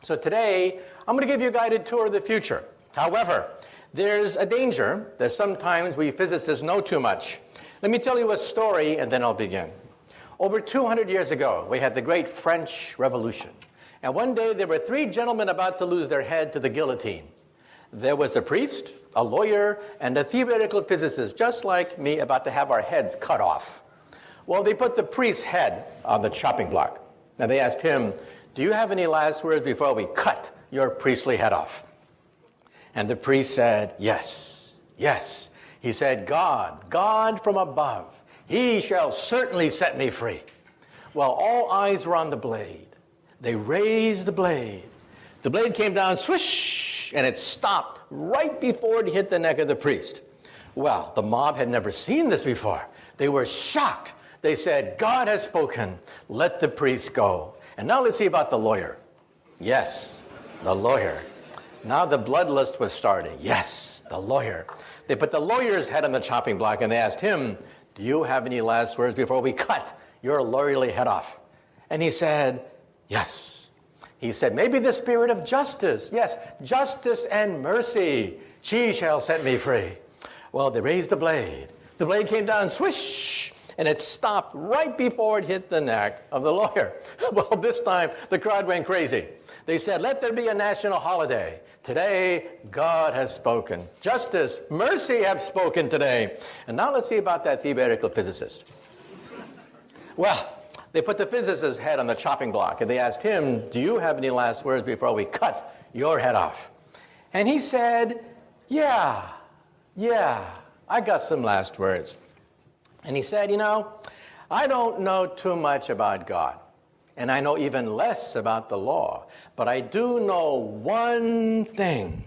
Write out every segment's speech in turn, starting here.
So today, I'm going to give you a guided tour of the future. However, there's a danger that sometimes we physicists know too much. Let me tell you a story, and then I'll begin. Over 200 years ago, we had the great French Revolution. And one day, there were three gentlemen about to lose their head to the guillotine. There was a priest, a lawyer, and a theoretical physicist, just like me, about to have our heads cut off. Well, they put the priest's head on the chopping block. And they asked him, "Do you have any last words before we cut your priestly head off?" And the priest said, "Yes, yes." He said, God from above, he shall certainly set me free." Well, all eyes were on the blade. They raised the blade. The blade came down, swish, and it stopped right before it hit the neck of the priest. Well, the mob had never seen this before. They were shocked. They said, "God has spoken. Let the priest go." And now let's see about the lawyer. Yes, the lawyer. Now the bloodlust was starting. Yes, the lawyer. They put the lawyer's head on the chopping block and they asked him, "Do you have any last words before we cut your lawyerly head off?" And he said, "Yes." He said, "Maybe the spirit of justice. Yes, justice and mercy. She shall set me free." Well, they raised the blade. The blade came down, swish, and it stopped right before it hit the neck of the lawyer. Well, this time the crowd went crazy. They said, "Let there be a national holiday. Today, God has spoken. Justice, mercy have spoken today." And now let's see about that theoretical physicist. Well, they put the physicist's head on the chopping block, and they asked him, "Do you have any last words before we cut your head off?" And he said, Yeah, I got some last words." And he said, "I don't know too much about God, and I know even less about the law, but I do know one thing.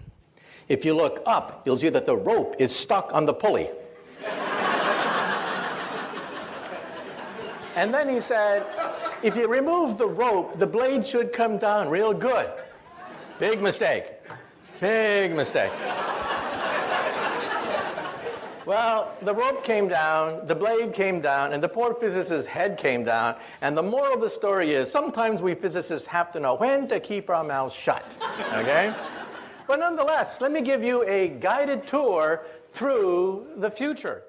If you look up, you'll see that the rope is stuck on the pulley." And then he said, "If you remove the rope, the blade should come down real good." Big mistake. Big mistake. Well, the rope came down, the blade came down, and the poor physicist's head came down. And the moral of the story is sometimes we physicists have to know when to keep our mouths shut, okay? But nonetheless, let me give you a guided tour through the future.